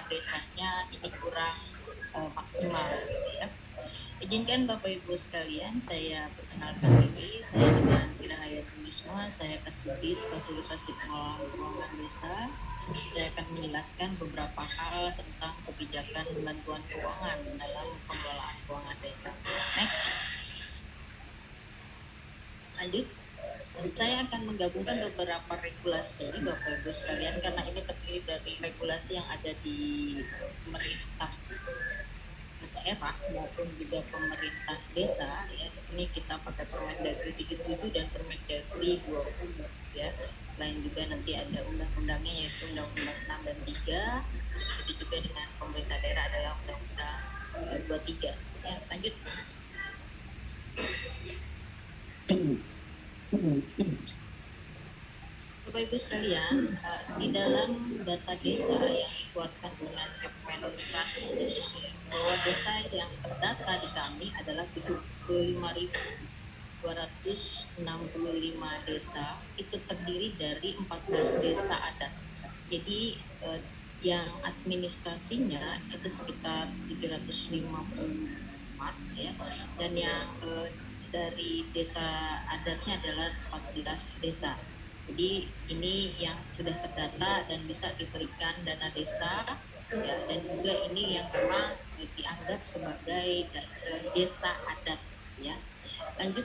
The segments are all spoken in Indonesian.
desanya ini kurang maksimal ya. Izinkan Bapak Ibu sekalian, saya perkenalkan diri. Saya dengan Kirahaya Tumisma, saya Kasubdit Fasilitasi Pengelolaan Keuangan Desa. Saya akan menjelaskan beberapa hal tentang kebijakan bantuan keuangan dalam pengelolaan keuangan desa. Next. Lanjut. Saya akan menggabungkan beberapa regulasi Bapak Ibu sekalian karena ini terdiri dari regulasi yang ada di pemerintah daerah maupun juga pemerintah desa ya. Di sini kita pakai Permendagri 77 dan Permendagri 20 ya. Selain juga nanti ada undang-undangnya yaitu Undang-Undang 6 dan 3. Itu juga dengan pemerintah daerah adalah Undang-Undang 23 ya. Lanjut. Bapak Ibu sekalian, di dalam data desa yang dikeluarkan dengan Kementerian bahwa desa yang terdata di kami adalah 75.265 desa, itu terdiri dari 14 desa adat. Jadi yang administrasinya itu sekitar 354 ya, dan yang dari desa adatnya adalah 14 desa. Jadi ini yang sudah terdata dan bisa diberikan dana desa ya, dan juga ini yang memang dianggap sebagai desa adat ya. Lanjut.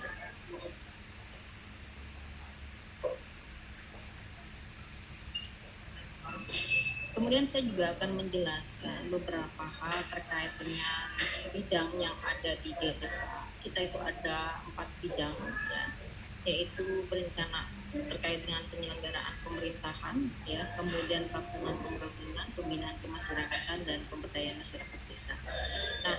Kemudian saya juga akan menjelaskan beberapa hal terkait dengan bidang yang ada di desa. Kita itu ada 4 bidang ya, yaitu berencana terkait dengan penyelenggaraan pemerintahan ya, kemudian pelaksanaan pembangunan, pembinaan kemasyarakatan, dan pemberdayaan masyarakat desa. Nah,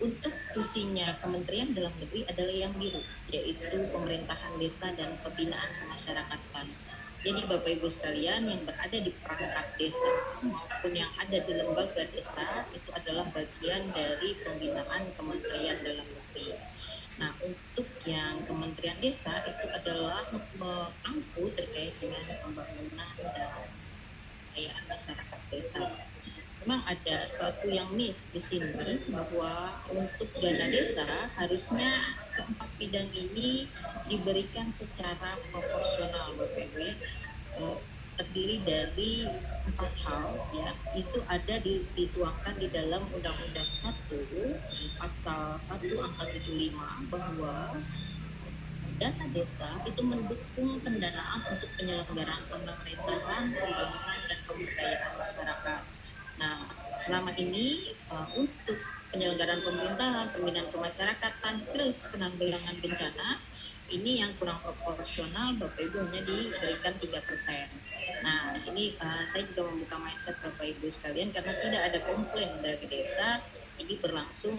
untuk tusinya Kementerian Dalam Negeri adalah yang biru, yaitu pemerintahan desa dan pembinaan kemasyarakatan. Jadi Bapak Ibu sekalian yang berada di perangkat desa maupun yang ada di lembaga desa itu adalah bagian dari pembinaan Kementerian Dalam Negeri. Nah, untuk yang Kementerian Desa itu adalah mengampu terkait dengan pembangunan dan kekayaan masyarakat desa. Memang ada suatu yang miss di sini bahwa untuk dana desa harusnya keempat bidang ini diberikan secara proporsional Bapak Ibu ya. Terdiri dari 4 hal ya, itu ada dituangkan di dalam Undang-Undang 1 pasal 1 angka 75 bahwa dana desa itu mendukung pendanaan untuk penyelenggaraan pemerintahan, pembangunan, dan pemberdayaan masyarakat. Nah, selama ini untuk penyelenggaraan pemerintahan, pembinaan kemasyarakatan, plus penanggulangan bencana, ini yang kurang proporsional Bapak Ibu hanya diberikan 3%. Nah, ini saya juga membuka mindset Bapak Ibu sekalian karena tidak ada komplain dari desa. Ini berlangsung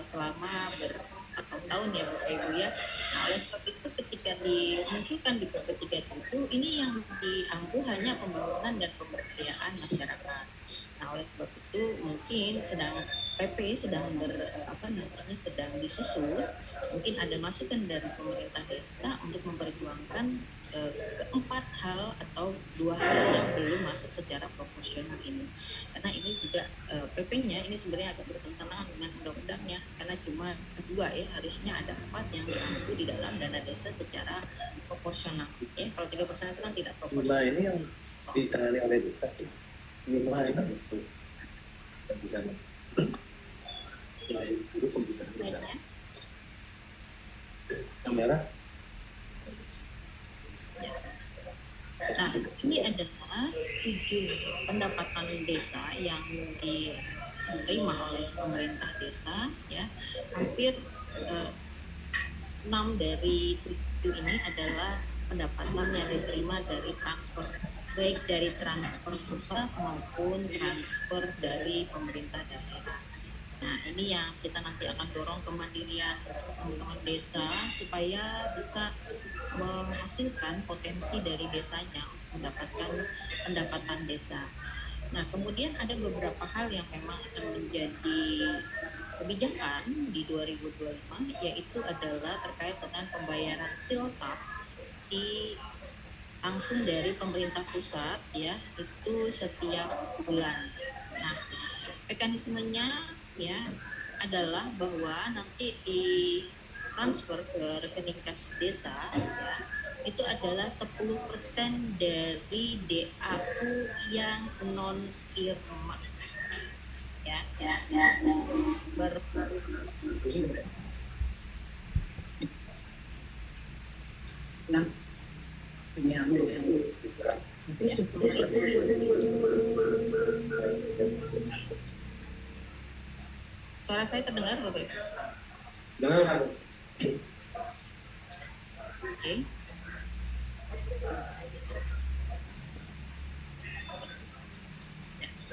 selama bertahun-tahun ya Bapak Ibu ya. Nah, oleh sebab itu ketika dimunculkan di PP 37 ini yang diampu hanya pembangunan dan pemberdayaan masyarakat. Nah, oleh sebab itu mungkin PP sedang sedang disusun, mungkin ada masukan dari pemerintah desa untuk memperjuangkan keempat hal atau 2 hal yang belum masuk secara proporsional ini. Karena ini juga PP-nya ini sebenarnya agak bertentangan dengan undang-undangnya karena cuma 2 ya, harusnya ada 4 yang diampu di dalam dana desa secara proporsional. Ya, kalau 3% itu kan tidak proporsional. Nah, ini yang ditangani oleh desa. Ini itu pembinaan. Itu pembinaan desa. Yang merah. Ya. Nah, ini adalah 7 pendapatan desa yang diterima oleh pemerintah desa ya. Hampir 6 dari 7 ini adalah pendapatan yang diterima dari transfer, baik dari transfer pusat maupun transfer dari pemerintah daerah. Nah, ini yang kita nanti akan dorong kemandirian teman-teman desa supaya bisa menghasilkan potensi dari desanya untuk mendapatkan pendapatan desa. Nah, kemudian ada beberapa hal yang memang akan menjadi kebijakan di 2025, yaitu adalah terkait dengan pembayaran siltap langsung dari pemerintah pusat ya, itu setiap bulan. Nah, Mekanismenya ya adalah bahwa nanti di transfer ke rekening kas desa ya itu adalah 10% dari DAU yang non irma ya ber Suara saya terdengar Bapak Ibu? Dengar. Oke.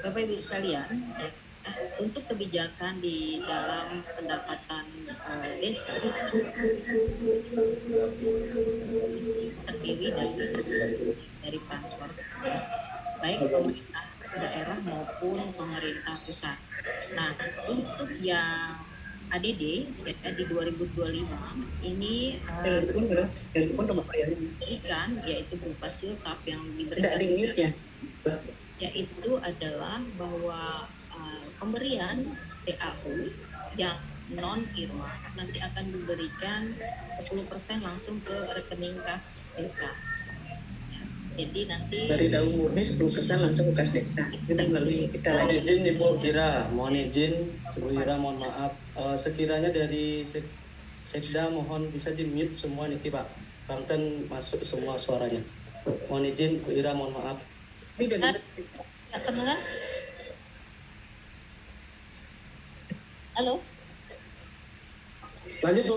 Bapak Ibu sekalian, untuk kebijakan di dalam pendapatan desa terdiri dari transfer baik pemerintah daerah maupun pemerintah pusat. Nah, untuk yang ADD ya, di 2025 ini diberikan yaitu berupa siltap yang diberikan yaitu adalah bahwa pemberian DAU yang non irma nanti akan diberikan 10% langsung ke rekening kas desa. Jadi nanti dari daun murni 10% langsung ke kas desa. Kita melalui kita Mohon lagi. izin Ibu Ira, Ibu Ira mohon maaf. Sekiranya dari Sekda mohon bisa di-mute semua nih Pak. Banten masuk semua suaranya. Mohon izin Bu Ira mohon maaf. nggak terdengar? Halo? Lanjut Bu.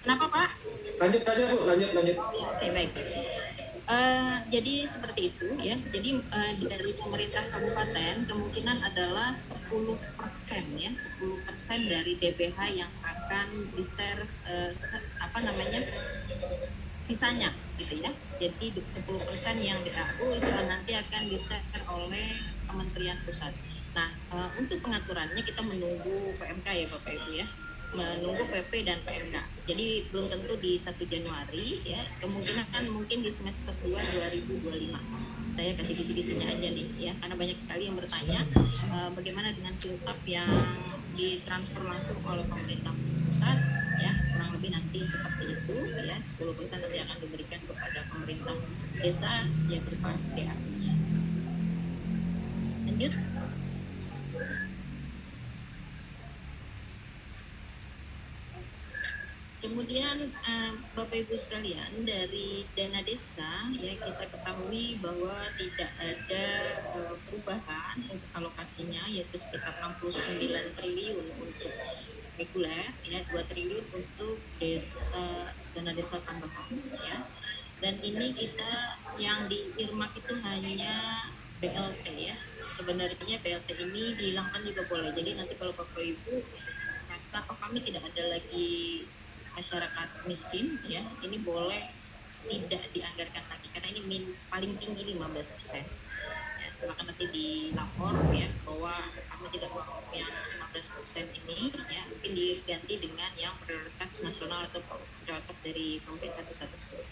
Kenapa Pak? Lanjut Bu, lanjut. Oh ya, oke baik. Jadi seperti itu ya. Jadi dari pemerintah kabupaten kemungkinan adalah 10% ya, 10% dari DBH yang akan di-share sisanya gitu ya. Jadi 10% yang DAU itu nanti akan di-share oleh Kementerian Pusat. Nah, untuk pengaturannya kita menunggu PMK ya Bapak Ibu ya. Menunggu PP dan PMK. Jadi belum tentu di 1 Januari ya, kemungkinan kan mungkin di semester 2 2025. Saya kasih kisi-kisinya aja nih ya, karena banyak sekali yang bertanya bagaimana dengan siltap yang ditransfer langsung oleh pemerintah pusat ya, kurang lebih nanti seperti itu ya, 10% nanti akan diberikan kepada pemerintah desa yang berupa DA. Lanjut. Kemudian Bapak Ibu sekalian, dari dana desa ya kita ketahui bahwa tidak ada perubahan untuk alokasinya, yaitu sekitar 69 triliun untuk reguler ya, 2 triliun untuk dana desa tambahan ya. Dan ini kita yang di earmark itu hanya BLT ya. Sebenarnya BLT ini dihilangkan juga boleh. Jadi nanti kalau Bapak Ibu rasa kami tidak ada lagi masyarakat miskin ya, ini boleh tidak dianggarkan lagi karena ini paling tinggi 15%. Ya, silakan nanti dilapor ya bahwa kami tidak mau yang 15% ini ya, mungkin diganti dengan yang prioritas nasional atau prioritas dari pemerintah pusat tersebut.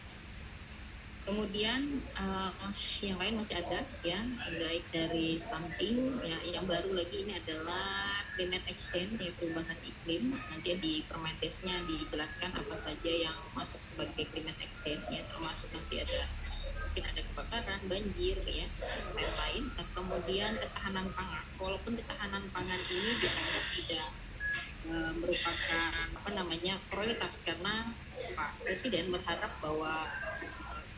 Kemudian yang lain masih ada ya, baik dari stunting ya, yang baru lagi ini adalah climate exchange ya, perubahan iklim. Nanti di Permendesnya dijelaskan apa saja yang masuk sebagai climate exchange ya, termasuk nanti ada mungkin ada kebakaran, banjir ya, lain-lain. Kemudian ketahanan pangan, walaupun ketahanan pangan ini dianggap tidak merupakan prioritas karena Pak Presiden berharap bahwa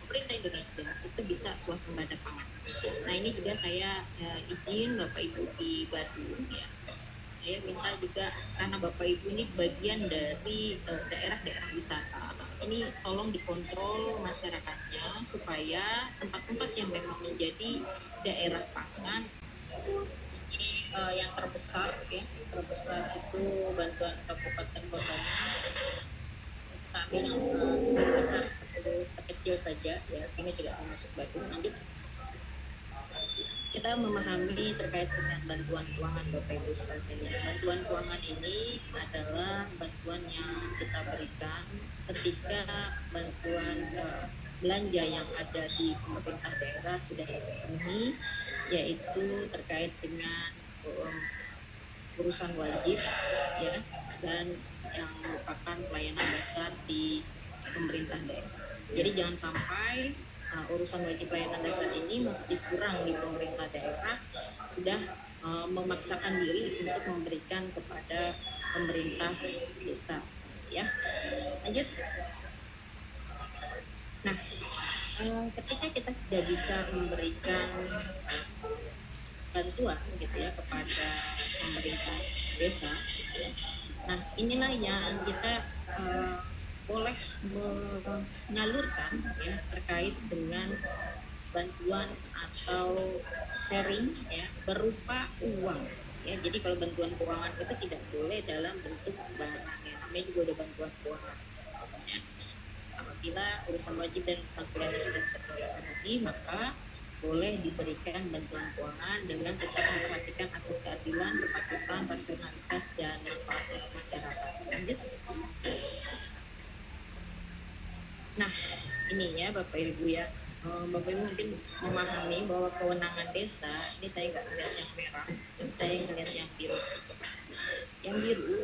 pemerintah Indonesia itu bisa swasembada pangan. Nah ini juga saya izin Bapak Ibu di Badung ya, saya minta juga karena Bapak Ibu ini bagian dari daerah-daerah wisata, ini tolong dikontrol masyarakatnya supaya tempat-tempat yang memang menjadi daerah pangan ini yang terbesar ya, terbesar itu bantuan kabupaten kotanya kami yang 10 besar 10 kecil saja ya, ini tidak termasuk Badung. Nanti kita memahami terkait dengan bantuan keuangan Bapak Ibu sekalian. Bantuan keuangan ini adalah bantuan yang kita berikan ketika bantuan belanja yang ada di pemerintah daerah sudah terpenuhi yaitu terkait dengan urusan wajib ya, dan yang merupakan pelayanan dasar di pemerintah daerah. Jadi jangan sampai urusan wajib pelayanan dasar ini masih kurang di pemerintah daerah, sudah memaksakan diri untuk memberikan kepada pemerintah desa ya. Lanjut. Nah, ketika kita sudah bisa memberikan bantuan gitu ya kepada pemerintah desa ya. Nah, inilah yang kita boleh menyalurkan ya terkait dengan bantuan atau sharing ya berupa uang ya. Jadi kalau bantuan keuangan itu tidak boleh dalam bentuk barang ya, namanya juga ada bantuan keuangan ya. Apabila urusan wajib dan urusan pidana sudah terpenuhi, maka boleh diberikan bantuan keuangan dengan tetap memperhatikan asas keadilan, kepatutan, rasionalitas, dan manfaat untuk masyarakat. Lanjut. Nah, ini ya Bapak Ibu ya. Bapak Ibu mungkin memahami bahwa kewenangan desa, ini saya nggak lihat yang merah, saya ngelihat yang biru. Yang biru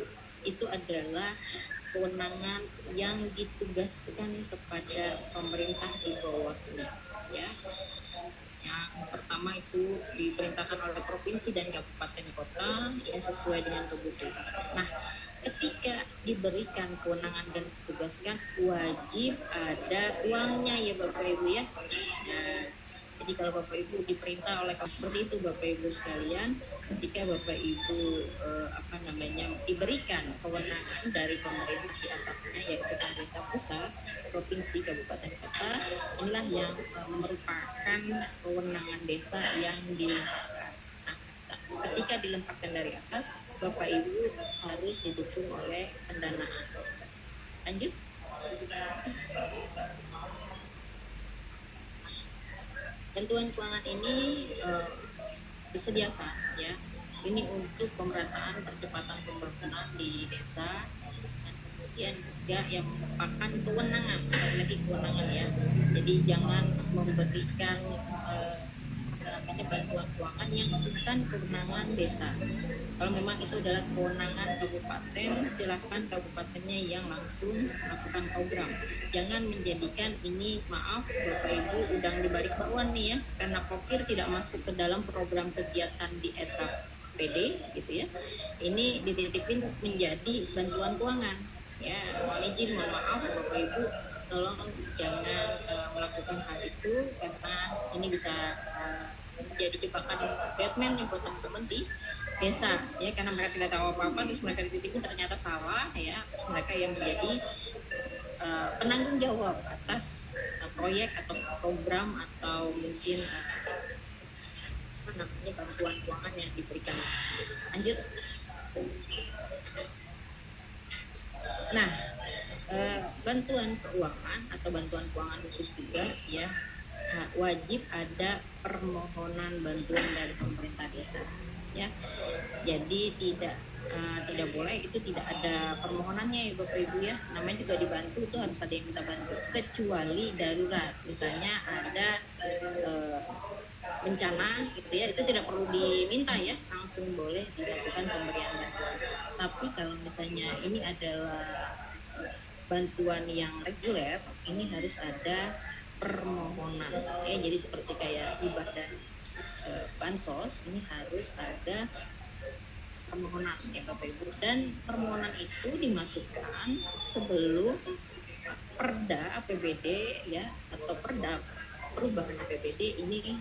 itu adalah kewenangan yang ditugaskan kepada pemerintah di bawahnya ya. Yang pertama itu diperintahkan oleh provinsi dan kabupaten kota yang sesuai dengan kebutuhan. Nah, ketika diberikan kewenangan dan ditugaskan, wajib ada uangnya ya Bapak Ibu ya. Nah, jadi kalau Bapak Ibu diperintah oleh seperti itu Bapak Ibu sekalian, ketika Bapak Ibu diberikan kewenangan dari pemerintah di atasnya yaitu pemerintah pusat, provinsi, kabupaten kota, inilah yang merupakan kewenangan desa yang dilemparkan. Nah, ketika dilemparkan dari atas, Bapak Ibu harus didukung oleh pendanaan. Lanjut. Bantuan keuangan ini disediakan ya. Ini untuk pemerataan percepatan pembangunan di desa, dan kemudian juga yang merupakan kewenangan, sekali lagi kewenangan ya. Jadi jangan memberikan bantuan keuangan yang bukan kewenangan desa. Kalau memang itu adalah kewenangan kabupaten, silakan kabupatennya yang langsung melakukan program. Jangan menjadikan ini, maaf Bapak Ibu, udang di balik bakwan nih ya, karena pokir tidak masuk ke dalam program kegiatan di RKPD gitu ya. Ini dititipin menjadi bantuan keuangan. Ya, mohon izin, mohon maaf Bapak Ibu, tolong jangan melakukan hal itu karena ini bisa menjadi jebakan Batman nih buat teman-teman di desa ya, karena mereka tidak tahu apa-apa terus mereka dititipin ternyata salah ya, terus mereka yang menjadi penanggung jawab atas proyek atau program atau mungkin bantuan keuangan yang diberikan. Lanjut. Nah, bantuan keuangan atau bantuan keuangan khusus juga ya, wajib ada permohonan bantuan dari pemerintah desa ya. Jadi tidak boleh itu tidak ada permohonannya ya Bapak Ibu ya. Namanya juga dibantu itu harus ada yang minta bantu, kecuali darurat, misalnya ada bencana gitu ya, itu tidak perlu diminta ya, langsung boleh dilakukan pemberian bantuan. Tapi kalau misalnya ini adalah bantuan yang reguler, ini harus ada permohonan ya. Jadi seperti kayak hibah dan bansos, ini harus ada permohonan ya Bapak Ibu, dan permohonan itu dimasukkan sebelum Perda APBD ya, atau Perda perubahan APBD ini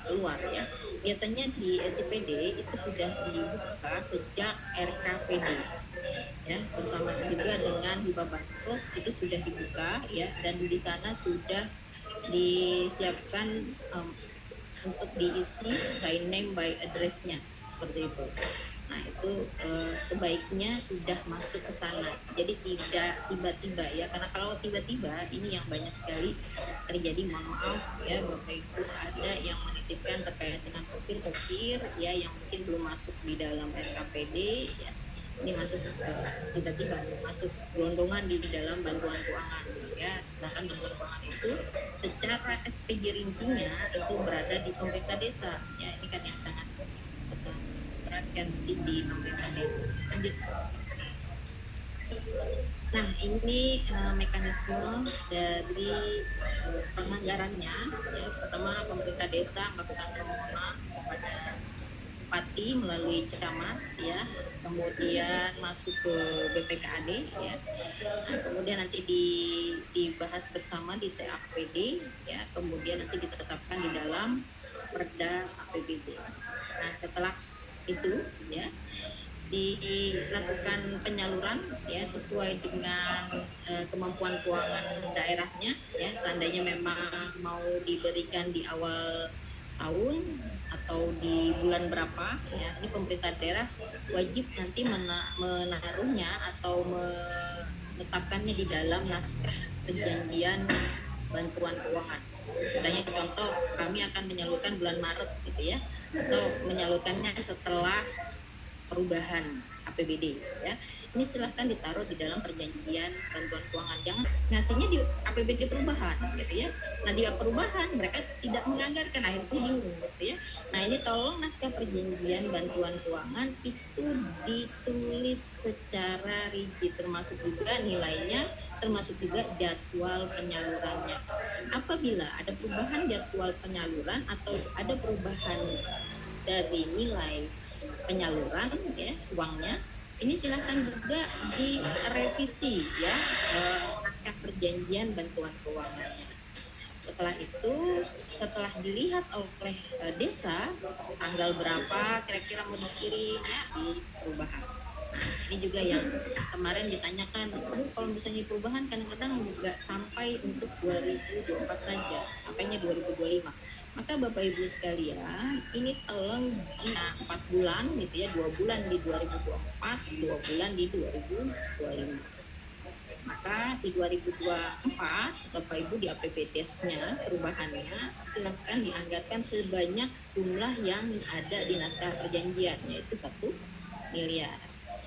keluar ya. Biasanya di SIPD itu sudah dibuka sejak RKPD ya, bersama juga dengan hibah bansos itu sudah dibuka ya, dan di sana sudah disiapkan untuk diisi by name by address-nya seperti itu. Nah itu sebaiknya sudah masuk ke sana, jadi tidak tiba-tiba ya, karena kalau tiba-tiba ini yang banyak sekali terjadi, mohon maaf ya Bapak Ibu, ada yang menitipkan terkait dengan pokir ya yang mungkin belum masuk di dalam RKPD ya. ini masuk tiba-tiba masuk gelondongan di dalam bantuan keuangan ya. Sedangkan bantuan keuangan itu secara SPJ rincinya itu berada di pemerintah desa ya. Ini kan yang sangat berat kan di pemerintah desa. Lanjut. Nah, ini mekanisme dari penganggarannya ya. Pertama, pemerintah desa melakukan permohonan kepada bupati melalui camat ya, kemudian masuk ke BPKAD ya. Nah, kemudian nanti dibahas bersama di TAPD ya, kemudian nanti ditetapkan di dalam Perda APBD. Nah, setelah itu ya dilakukan penyaluran ya sesuai dengan kemampuan keuangan daerahnya ya. Seandainya memang mau diberikan di awal tahun atau di bulan berapa ya, ini pemerintah daerah wajib nanti menaruhnya atau menetapkannya di dalam naskah perjanjian bantuan keuangan. Misalnya contoh, kami akan menyalurkan bulan Maret gitu ya, atau menyalurkannya setelah perubahan APBD ya. Ini silahkan ditaruh di dalam perjanjian bantuan keuangan. Jangan ngasihnya di APBD perubahan gitu ya. Nah, di perubahan mereka tidak menganggarkan, akhirnya bingung gitu ya. Nah, ini tolong naskah perjanjian bantuan keuangan itu ditulis secara rigid, termasuk juga nilainya, termasuk juga jadwal penyalurannya. Apabila ada perubahan jadwal penyaluran atau ada perubahan dari nilai penyaluran ya uangnya, ini silahkan juga direvisi ya naskah perjanjian bantuan keuangannya. Setelah itu, setelah dilihat oleh desa tanggal berapa kira-kira mau dikirim ya, di perubahan. Ini juga yang kemarin ditanyakan, kalau misalnya perubahan kadang-kadang nggak sampai untuk 2024 saja, sampainya 2025. Maka Bapak Ibu sekalian, ini tolong 4 bulan gitu ya, 2 bulan di 2024, 2 bulan di 2025. Maka di 2024 Bapak Ibu di APBDes-nya perubahannya silakan dianggarkan sebanyak jumlah yang ada di naskah perjanjian, yaitu 1 miliar.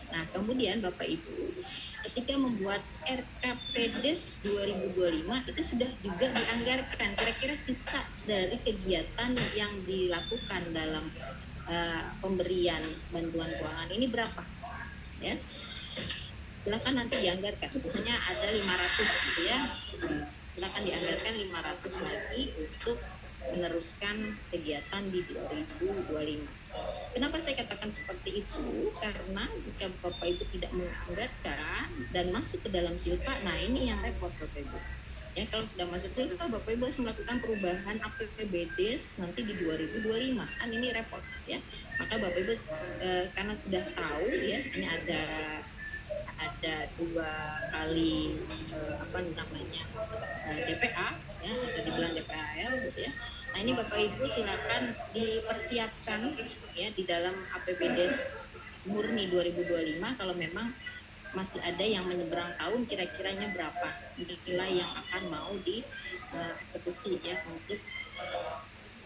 Nah, kemudian Bapak Ibu ketika membuat RKPDes 2025 itu sudah juga dianggarkan kira-kira sisa dari kegiatan yang dilakukan dalam pemberian bantuan keuangan ini berapa ya. Silakan nanti dianggarkan, misalnya ada 500 gitu ya, silakan dianggarkan 500 lagi untuk meneruskan kegiatan di 2025. Kenapa saya katakan seperti itu? Karena jika Bapak Ibu tidak menganggarkan dan masuk ke dalam silpa, nah ini yang repot Bapak Ibu. Ya, kalau sudah masuk silpa, Bapak Ibu harus melakukan perubahan APBDes nanti di 2025. Kan ini repot ya. Maka Bapak Ibu karena sudah tahu ya, ini ada 2 kali DPA ya, atau dibilang DPAL gitu ya. Nah, ini Bapak Ibu silakan dipersiapkan ya di dalam APBDes murni 2025 kalau memang masih ada yang menyeberang tahun, kira-kiranya berapa nilai yang akan mau dieksekusi ya untuk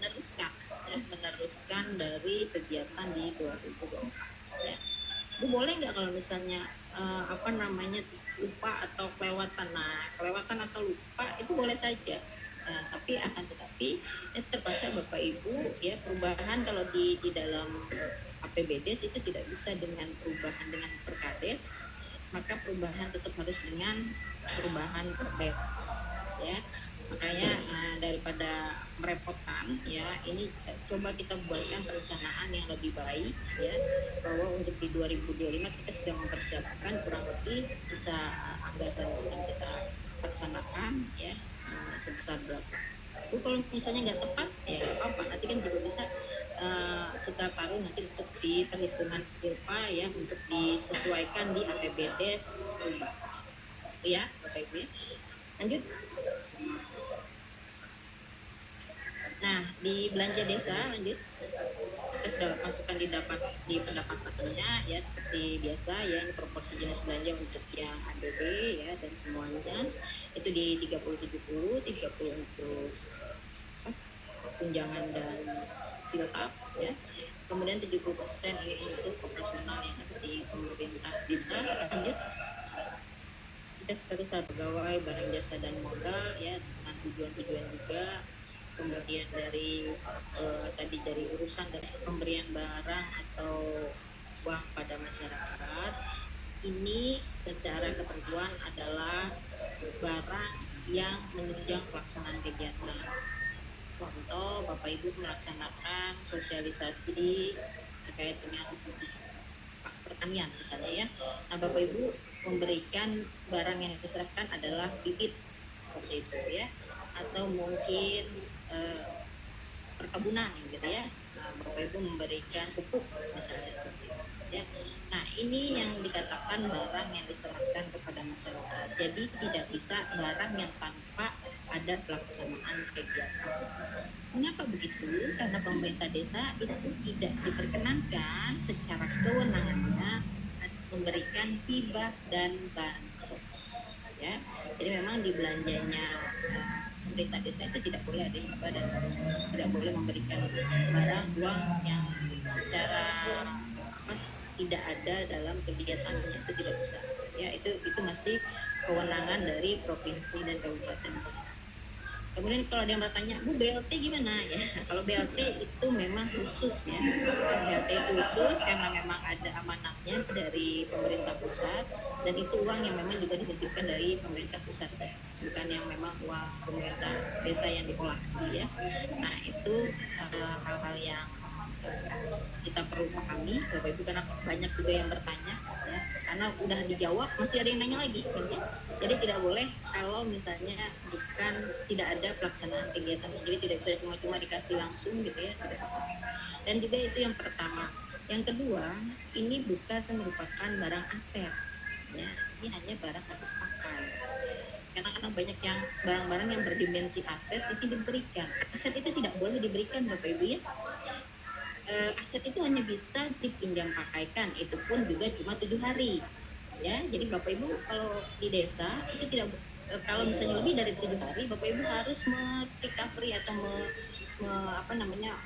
meneruskan dari kegiatan di 2024 ya. Bu, boleh nggak kalau misalnya lupa atau kelewatan? Nah, kelewatan atau lupa itu boleh saja. Tapi terpaksa Bapak Ibu ya, perubahan kalau di dalam APBDes itu tidak bisa dengan perubahan dengan Perkades, maka perubahan tetap harus dengan perubahan Perdes ya. Makanya daripada merepotkan ya, ini coba kita buatkan perencanaan yang lebih baik ya, bahwa untuk di 2025 kita sudah mempersiapkan kurang lebih sisa anggaran yang kita laksanakan ya sebesar berapa. Kalau misalnya nggak tepat ya nggak apa-apa, nanti kan juga bisa kita taruh nanti untuk di perhitungan silpa ya, untuk disesuaikan di APBDes perubahan ya Bapak Ibu ya. Lanjut. Nah, di belanja desa lanjut, kita sudah masukkan di pendapatannya ya, seperti biasa ya, ini proporsi jenis belanja untuk yang ADD ya dan semuanya itu di 30-70, 30 untuk tunjangan dan siltap ya. Kemudian 70% ini untuk operasional yang ada di pemerintah desa. Lanjut, kita satu-satu pegawai barang jasa dan modal ya, dengan tujuan-tujuan juga. Kemudian dari tadi dari urusan dari pemberian barang atau uang pada masyarakat, ini secara ketentuan adalah barang yang menunjang pelaksanaan kegiatan. Contoh, Bapak Ibu melaksanakan sosialisasi terkait dengan pertanian misalnya ya. Nah, Bapak Ibu memberikan barang yang diserahkan adalah bibit seperti itu ya, atau mungkin perkebunan gitu ya. Nah, Bapak Ibu memberikan pupuk misalnya seperti itu ya. Nah, ini yang dikatakan barang yang diserahkan kepada masyarakat. Jadi tidak bisa barang yang tanpa ada pelaksanaan kegiatan. Mengapa begitu? Karena pemerintah desa itu tidak diperkenankan secara kewenangannya memberikan hibah dan bansos ya. Jadi memang di belanjanya pemerintah desa itu tidak boleh ada hibah dan bansos, tidak boleh memberikan barang uang yang secara tidak ada dalam kegiatannya, itu tidak bisa ya. Itu masih kewenangan dari provinsi dan kabupaten. Kemudian kalau ada yang bertanya, Bu, BLT gimana ya? Kalau BLT itu memang khusus ya. BLT itu khusus karena memang ada amanatnya dari pemerintah pusat, dan itu uang yang memang juga dititipkan dari pemerintah pusat ya. Bukan yang memang uang pemerintah desa yang diolah ya. Nah, itu hal-hal yang kita perlu pahami Bapak Ibu, karena banyak juga yang bertanya ya, karena udah dijawab masih ada yang nanya lagi kan ya. Jadi tidak boleh kalau misalnya bukan tidak ada pelaksanaan kegiatan, jadi tidak bisa cuma-cuma dikasih langsung gitu ya, tidak bisa. Dan juga itu yang pertama. Yang kedua, ini bukan merupakan barang aset ya, ini hanya barang habis pakai. Karena banyak yang barang-barang yang berdimensi aset itu diberikan. Aset itu tidak boleh diberikan Bapak Ibu ya. Aset itu hanya bisa dipinjam pakaikan, itu pun juga cuma 7 hari ya. Jadi Bapak Ibu kalau di desa itu tidak, kalau misalnya lebih dari 7 hari Bapak Ibu harus recovery atau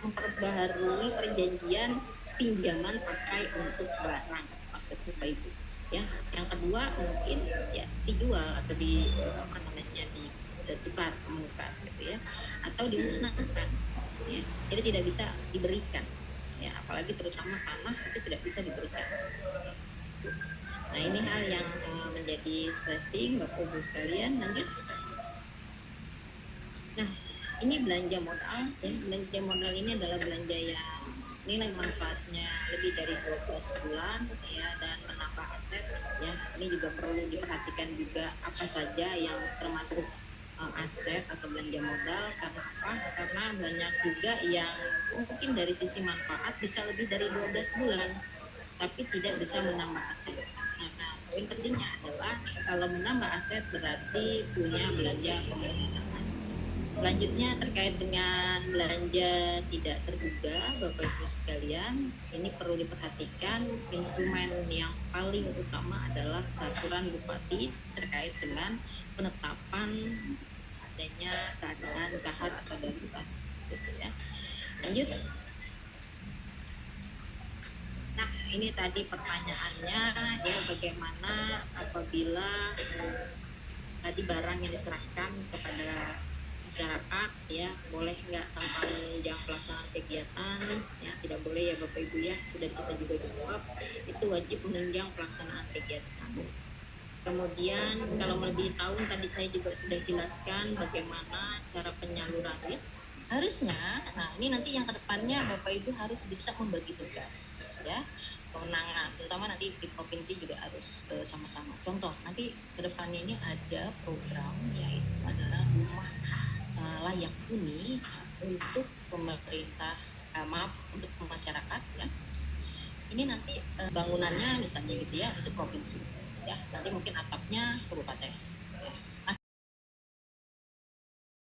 memperbaharui perjanjian pinjaman pakai untuk barang aset Bapak Ibu ya. Yang kedua mungkin ya dijual atau ditukar menukar gitu ya, atau dimusnahkan ya. Jadi tidak bisa diberikan ya, apalagi terutama tanah itu tidak bisa diberikan. Nah, ini hal yang menjadi stressing Bapak Ibu sekalian. Lanjut. Nah, ini belanja modal ya. Belanja modal ini adalah belanja yang nilai manfaatnya lebih dari 12 bulan ya, dan menambah aset ya. Ini juga perlu diperhatikan juga apa saja yang termasuk aset atau belanja modal. Karena apa? Karena banyak juga yang mungkin dari sisi manfaat bisa lebih dari 12 bulan tapi tidak bisa menambah aset. Nah, poin pentingnya adalah kalau menambah aset berarti punya belanja pemodal. Selanjutnya terkait dengan belanja tidak terduga Bapak Ibu sekalian, ini perlu diperhatikan. Instrumen yang paling utama adalah peraturan Bupati terkait dengan penetapan adanya keadaan kahar atau darurat gitu ya. Lanjut. Nah, ini tadi pertanyaannya ya, bagaimana apabila tadi barang yang diserahkan kepada masyarakat ya, boleh nggak tanpa menunjang pelaksanaan kegiatan ya? Tidak boleh ya Bapak Ibu ya, sudah kita juga jawab, itu wajib menunjang pelaksanaan kegiatan. Kemudian kalau melebihi tahun tadi saya juga sudah jelaskan bagaimana cara penyalurannya harusnya. Nah, ini nanti yang kedepannya Bapak Ibu harus bisa membagi tugas ya, kewenangan, terutama nanti di provinsi juga harus sama-sama. Contoh nanti kedepannya ini ada program yaitu adalah rumah layak huni untuk pemerintah, untuk masyarakat ya. Ini nanti bangunannya misalnya gitu ya, itu provinsi ya, nanti mungkin atapnya kabupaten